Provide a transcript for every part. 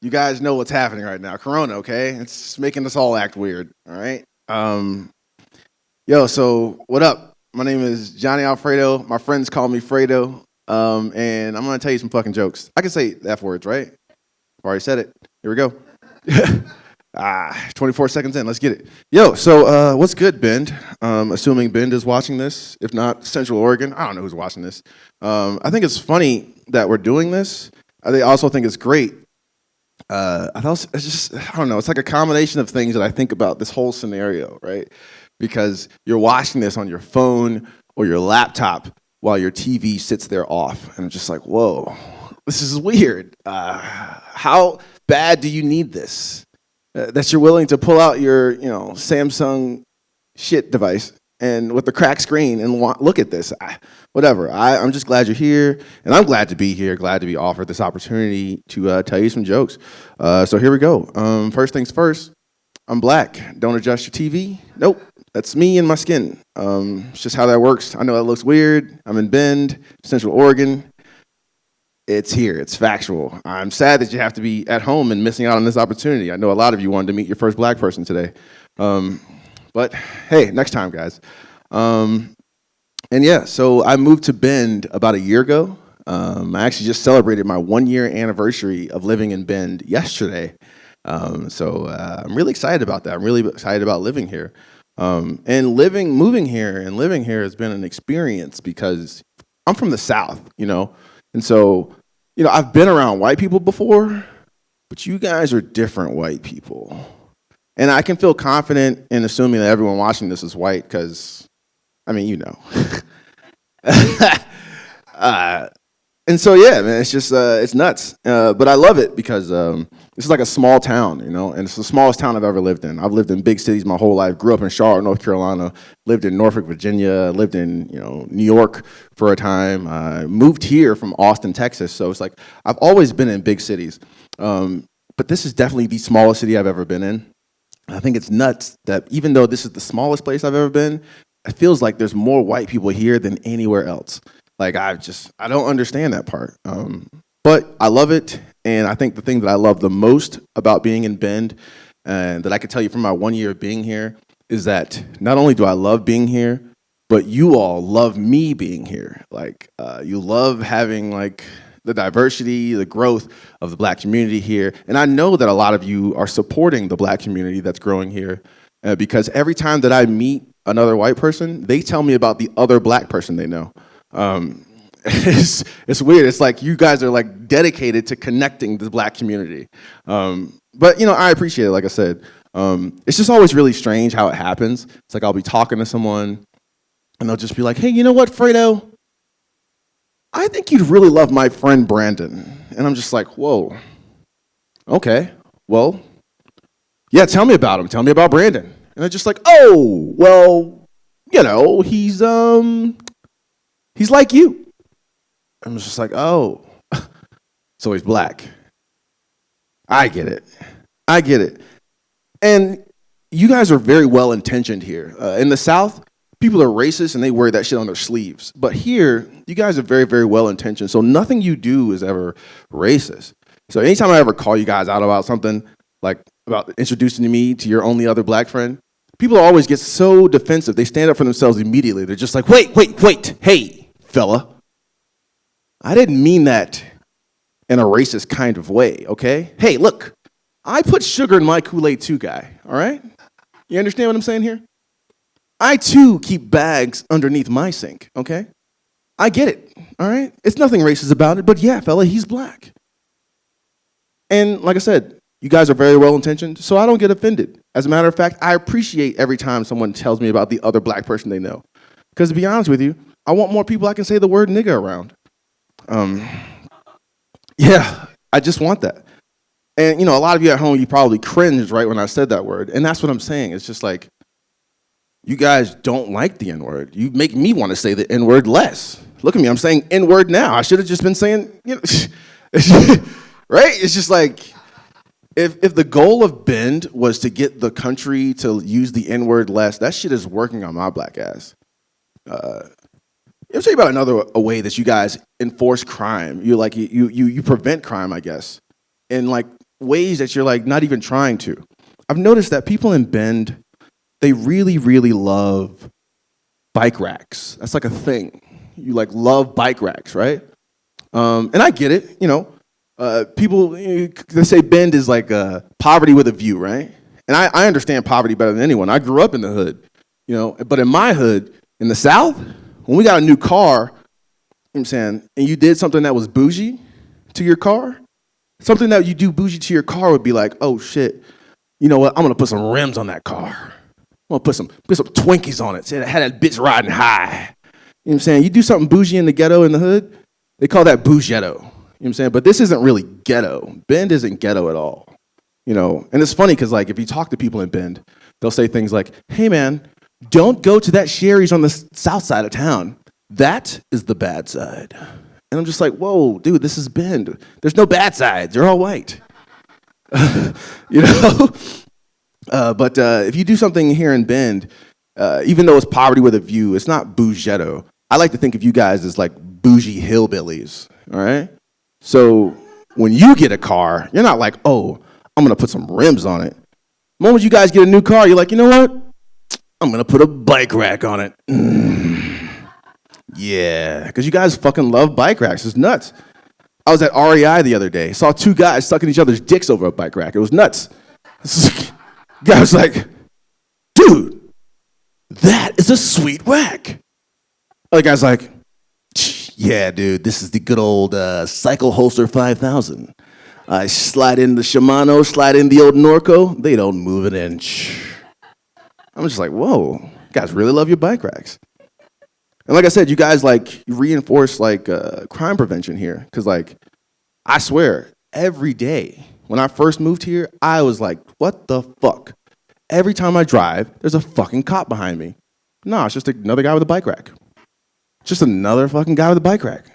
You guys know what's happening right now. Corona, okay? It's making us all act weird, all right? So what up? My name is Johnny Alfredo. My friends call me Fredo. And I'm gonna tell you some fucking jokes. I can say the F words, right? I've already said it. Here we go. 24 seconds in. Let's get it. What's good, Bend? Assuming Bend is watching this. If not, Central Oregon. I don't know who's watching this. I think it's funny that we're doing this. I also think it's great. I don't know. It's like a combination of things that I think about this whole scenario, right? Because you're watching this on your phone or your laptop while your TV sits there off, and I'm just like, whoa, this is weird. How bad do you need this? That you're willing to pull out your, Samsung shit device and with the cracked screen and look at this. Whatever. I'm just glad you're here, and I'm glad to be here. Glad to be offered this opportunity to tell you some jokes. So here we go. First things first. I'm black. Don't adjust your TV. Nope. That's me and my skin. It's just how that works. I know that looks weird. I'm in Bend, Central Oregon. It's here. It's factual. I'm sad that you have to be at home and missing out on this opportunity. I know a lot of you wanted to meet your first black person today. But hey, next time, guys. So I moved to Bend about a year ago. I actually just celebrated my 1-year anniversary of living in Bend yesterday. I'm really excited about that. I'm really excited about living here. Moving here and living here has been an experience because I'm from the South, and so, I've been around white people before, but you guys are different white people. And I can feel confident in assuming that everyone watching this is white because, man, it's just, it's nuts. But I love it because this is like a small town, and it's the smallest town I've ever lived in. I've lived in big cities my whole life, grew up in Charlotte, North Carolina, lived in Norfolk, Virginia, lived in, New York for a time, moved here from Austin, Texas. So it's like, I've always been in big cities. But this is definitely the smallest city I've ever been in. I think it's nuts that even though this is the smallest place I've ever been, it feels like there's more white people here than anywhere else. Like, I don't understand that part. But I love it, and I think the thing that I love the most about being in Bend, and that I can tell you from my 1 year of being here, is that not only do I love being here, but you all love me being here. Like, you love having, like, the diversity, the growth of the black community here. And I know that a lot of you are supporting the black community that's growing here, because every time that I meet another white person, they tell me about the other black person they know. It's weird. It's like you guys are like dedicated to connecting the black community. But I appreciate it. Like I said, it's just always really strange how it happens. It's like I'll be talking to someone and they'll just be like, "Hey, you know what, Fredo? I think you'd really love my friend Brandon." And I'm just like, "Whoa, okay, well, yeah, tell me about him. Tell me about Brandon." And they're just like, "Oh, well, he's like you." I'm just like, "Oh, so he's black." I get it. And you guys are very well intentioned here. In the South, people are racist and they wear that shit on their sleeves. But here, you guys are very, very well intentioned. So nothing you do is ever racist. So anytime I ever call you guys out about something, like about introducing me to your only other black friend, people always get so defensive. They stand up for themselves immediately. They're just like, wait, hey, fella. I didn't mean that in a racist kind of way, okay? Hey, look, I put sugar in my Kool-Aid too, guy, all right? You understand what I'm saying here? I too keep bags underneath my sink, okay? I get it, all right? It's nothing racist about it, but yeah, fella, he's black. And like I said, you guys are very well-intentioned, so I don't get offended. As a matter of fact, I appreciate every time someone tells me about the other black person they know. Because to be honest with you, I want more people I can say the word nigga around. I just want that. And, a lot of you at home, you probably cringed right when I said that word. And that's what I'm saying. It's just like, you guys don't like the N-word. You make me want to say the N-word less. Look at me, I'm saying N-word now. I should have just been saying, right? It's just like, if the goal of Bend was to get the country to use the N-word less, that shit is working on my black ass. Let me tell you about a way that you guys enforce crime. You prevent crime, I guess. And like ways that you're like not even trying to. I've noticed that people in Bend, they really, really love bike racks. That's like a thing. You like love bike racks, right? And I get it, you know. People, they say Bend is like poverty with a view, right? And I understand poverty better than anyone. I grew up in the hood, you know. But in my hood, in the South, when we got a new car, you know what I'm saying, and you did something that was bougie to your car, something that you do bougie to your car would be like, oh shit, you know what? I'm gonna put some rims on that car. I'm gonna put some Twinkies on it. Say had that bitch riding high. You know what I'm saying? You do something bougie in the ghetto in the hood, they call that bougetto. You know what I'm saying? But this isn't really ghetto. Bend isn't ghetto at all. You know, and it's funny because like if you talk to people in Bend, they'll say things like, hey man, don't go to that Sherry's on the south side of town. That is the bad side. And I'm just like, whoa, dude, this is Bend. There's no bad sides. They're all white. You know? But if you do something here in Bend, even though it's poverty with a view, it's not bougetto. I like to think of you guys as like bougie hillbillies, all right? So when you get a car, you're not like, oh, I'm gonna put some rims on it. The moment you guys get a new car, you're like, you know what? I'm gonna put a bike rack on it. Yeah, because you guys fucking love bike racks. It's nuts. I was at REI the other day, saw two guys sucking each other's dicks over a bike rack. It was nuts. Guy was like, dude, that is a sweet rack. Other guy's like, yeah, dude, this is the good old Cycle Holster 5000. I slide in the Shimano, slide in the old Norco. They don't move an inch. I'm just like, whoa, you guys really love your bike racks. And like I said, you guys like reinforce like crime prevention here. Because like, I swear, every day when I first moved here, I was like, what the fuck? Every time I drive, there's a fucking cop behind me. No, it's just another guy with a bike rack. Just another fucking guy with a bike rack.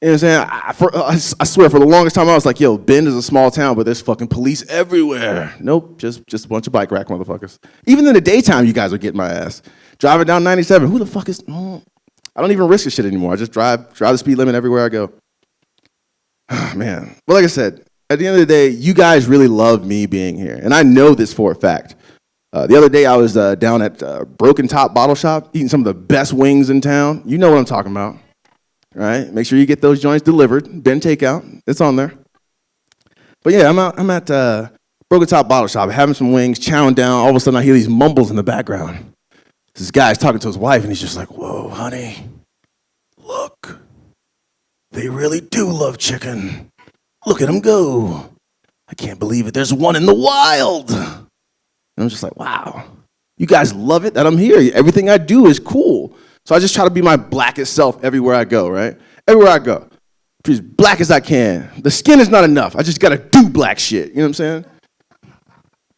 You know what I'm saying? I swear, for the longest time, I was like, yo, Bend is a small town, but there's fucking police everywhere. Nope, just a bunch of bike rack motherfuckers. Even in the daytime, you guys are getting my ass. Driving down 97, who the fuck is... I don't even risk this shit anymore. I just drive the speed limit everywhere I go. Man. But like I said, at the end of the day, you guys really love me being here. And I know this for a fact. The other day, I was down at Broken Top Bottle Shop, eating some of the best wings in town. You know what I'm talking about. Right? Make sure you get those joints delivered. Bend Takeout. It's on there. But yeah, I'm at Broken Top Bottle Shop, having some wings, chowing down. All of a sudden, I hear these mumbles in the background. This guy's talking to his wife, and he's just like, whoa, honey, look. They really do love chicken. Look at them go. I can't believe it. There's one in the wild. And I'm just like, wow. You guys love it that I'm here. Everything I do is cool. So I just try to be my blackest self everywhere I go, right? Everywhere I go. Be as black as I can. The skin is not enough. I just got to do black shit. You know what I'm saying?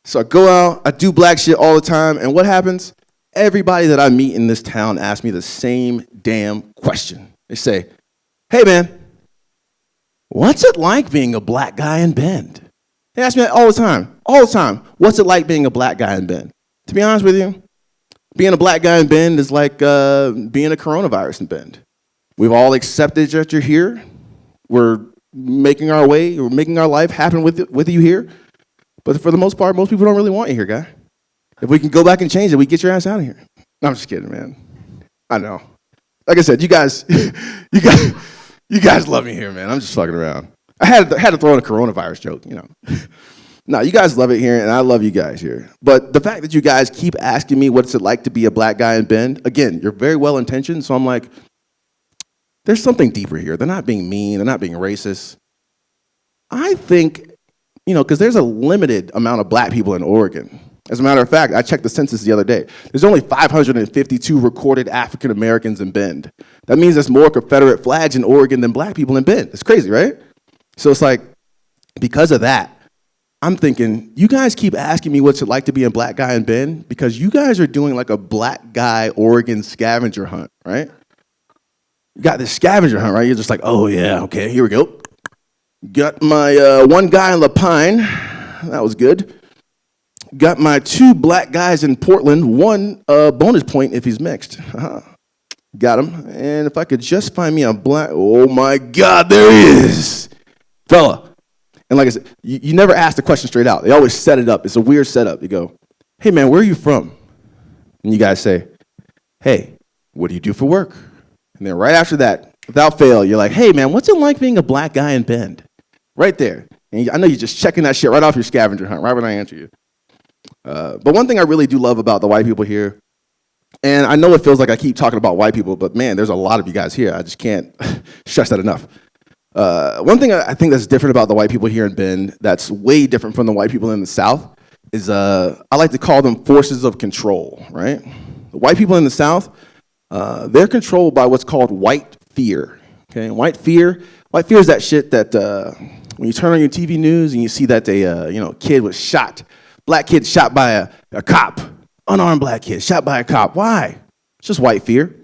So I go out, I do black shit all the time, and what happens? Everybody that I meet in this town asks me the same damn question. They say, hey, man, what's it like being a black guy in Bend? They ask me that all the time. What's it like being a black guy in Bend? To be honest with you, being a black guy in Bend is like being a coronavirus in Bend. We've all accepted that you're here. We're making our way, we're making our life happen with you here. But for the most part, most people don't really want you here, guy. If we can go back and change it, we get your ass out of here. No, I'm just kidding, man. I know. Like I said, you guys love me here, man. I'm just fucking around. I had to throw in a coronavirus joke, you know. No, you guys love it here, and I love you guys here. But the fact that you guys keep asking me what's it like to be a black guy in Bend, again, you're very well-intentioned, so I'm like, there's something deeper here. They're not being mean. They're not being racist. I think, you know, because there's a limited amount of black people in Oregon. As a matter of fact, I checked the census the other day. There's only 552 recorded African Americans in Bend. That means there's more Confederate flags in Oregon than black people in Bend. It's crazy, right? So it's like, because of that, I'm thinking, you guys keep asking me what's it like to be a black guy in Bend because you guys are doing like a black guy Oregon scavenger hunt, right? You got this scavenger hunt, right? You're just like, oh yeah, okay, here we go. Got my one guy in La Pine. That was good. Got my 2 black guys in Portland. 1 bonus point if he's mixed. Got him. And if I could just find me a black, oh my God, there he is. Fella, And like I said, you never ask the question straight out. They always set it up. It's a weird setup. You go, hey, man, where are you from? And you guys say, hey, what do you do for work? And then right after that, without fail, you're like, hey, man, what's it like being a black guy in Bend? Right there. And I know you're just checking that shit right off your scavenger hunt, right when I answer you. But one thing I really do love about the white people here, and I know it feels like I keep talking about white people, but man, there's a lot of you guys here. I just can't stress that enough. One thing I think that's different about the white people here in Bend that's way different from the white people in the South is I like to call them forces of control, right? The white people in the South, they're controlled by what's called white fear, okay? White fear is that shit that when you turn on your TV news and you see that a kid was shot, black kid shot by a cop, unarmed black kid shot by a cop. Why? It's just white fear.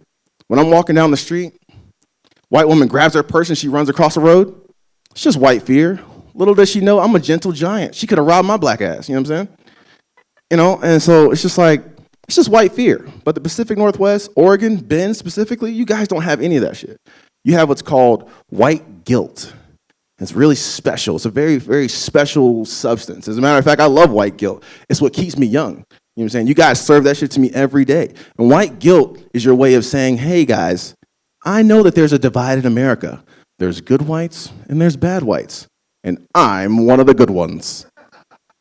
When I'm walking down the street, white woman grabs her purse and she runs across the road. It's just white fear. Little does she know I'm a gentle giant. She could have robbed my black ass, you know what I'm saying? And so it's just white fear. But the Pacific Northwest, Oregon, Bend specifically, you guys don't have any of that shit. You have what's called white guilt. It's really special. It's a very, very special substance. As a matter of fact, I love white guilt. It's what keeps me young. You know what I'm saying? You guys serve that shit to me every day. And white guilt is your way of saying, hey guys, I know that there's a divided America. There's good whites and there's bad whites. And I'm one of the good ones.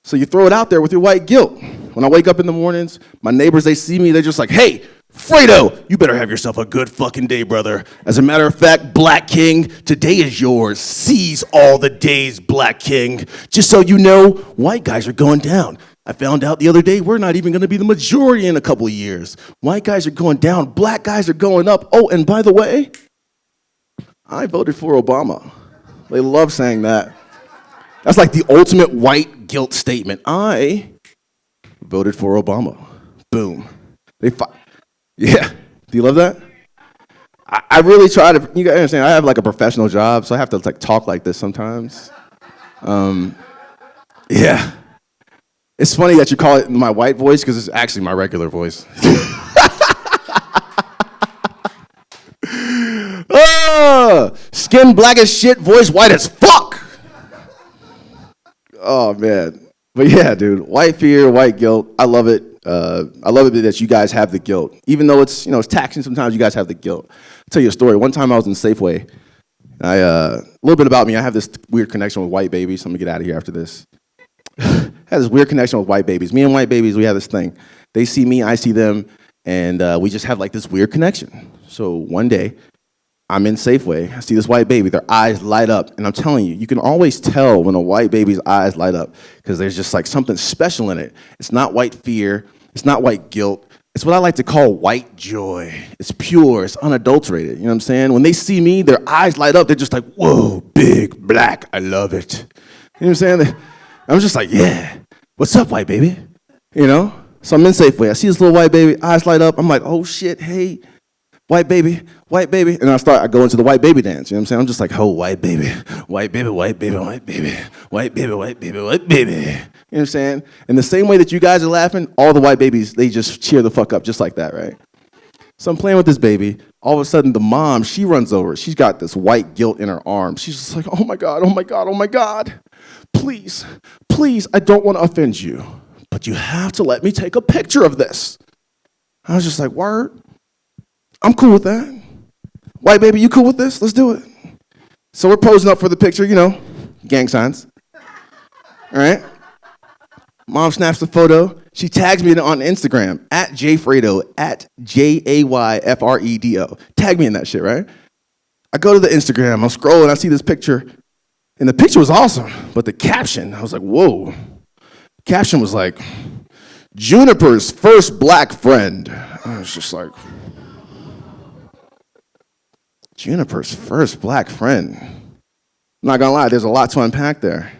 So you throw it out there with your white guilt. When I wake up in the mornings, my neighbors, they see me, they're just like, hey, Fredo, you better have yourself a good fucking day, brother. As a matter of fact, Black King, today is yours. Seize all the days, Black King. Just so you know, white guys are going down. I found out the other day we're not even going to be the majority in a couple of years. White guys are going down. Black guys are going up. Oh, and by the way, I voted for Obama. They love saying that. That's like the ultimate white guilt statement. I voted for Obama. Boom. Yeah. Do you love that? I really try to, you guys understand, I have like a professional job, so I have to like talk like this sometimes. Yeah. It's funny that you call it my white voice because it's actually my regular voice. Skin black as shit, voice white as fuck. Oh, man. But yeah, dude, white fear, white guilt, I love it. I love it that you guys have the guilt. Even though it's, it's taxing sometimes, you guys have the guilt. I'll tell you a story. One time I was in Safeway. A little bit about me, I have this weird connection with white babies. I'm going to get out of here after this. I had this weird connection with white babies. Me and white babies, we have this thing. They see me, I see them, and we just have like this weird connection. So one day, I'm in Safeway, I see this white baby, their eyes light up, and I'm telling you, you can always tell when a white baby's eyes light up because there's just like something special in it. It's not white fear, it's not white guilt, it's what I like to call white joy. It's pure, it's unadulterated, you know what I'm saying? When they see me, their eyes light up, they're just like, whoa, big, black, I love it. You know what I'm saying? I'm just like, yeah, what's up, white baby? So I'm in Safeway, I see this little white baby, eyes light up, I'm like, oh shit, hey, white baby, and I go into the white baby dance, you know what I'm saying? I'm just like, oh, white baby, white baby, white baby, white baby, white baby, white baby, white baby. You know what I'm saying? In the same way that you guys are laughing, all the white babies, they just cheer the fuck up just like that, right? So I'm playing with this baby. All of a sudden, the mom, she runs over. She's got this white guilt in her arms. She's just like, oh my God, oh my God, oh my God. Please, I don't want to offend you, but you have to let me take a picture of this. I was just like, word? I'm cool with that. White baby, you cool with this? Let's do it. So we're posing up for the picture, gang signs. All right? Mom snaps the photo. She tags me on Instagram, @JFredo, @JAYFREDO. Tag me in that shit, right? I go to the Instagram, I'm scrolling, I see this picture, and the picture was awesome, but the caption, I was like, whoa. Caption was like, Juniper's first black friend. I was just like, Juniper's first black friend. I'm not gonna lie, there's a lot to unpack there.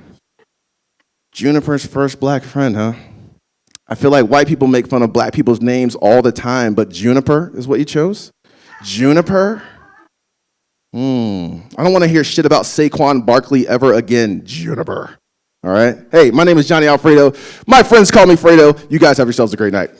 Juniper's first black friend, huh? I feel like white people make fun of black people's names all the time, but Juniper is what you chose? Juniper? I don't want to hear shit about Saquon Barkley ever again, Juniper. All right? Hey, my name is Johnny Alfredo. My friends call me Fredo. You guys have yourselves a great night.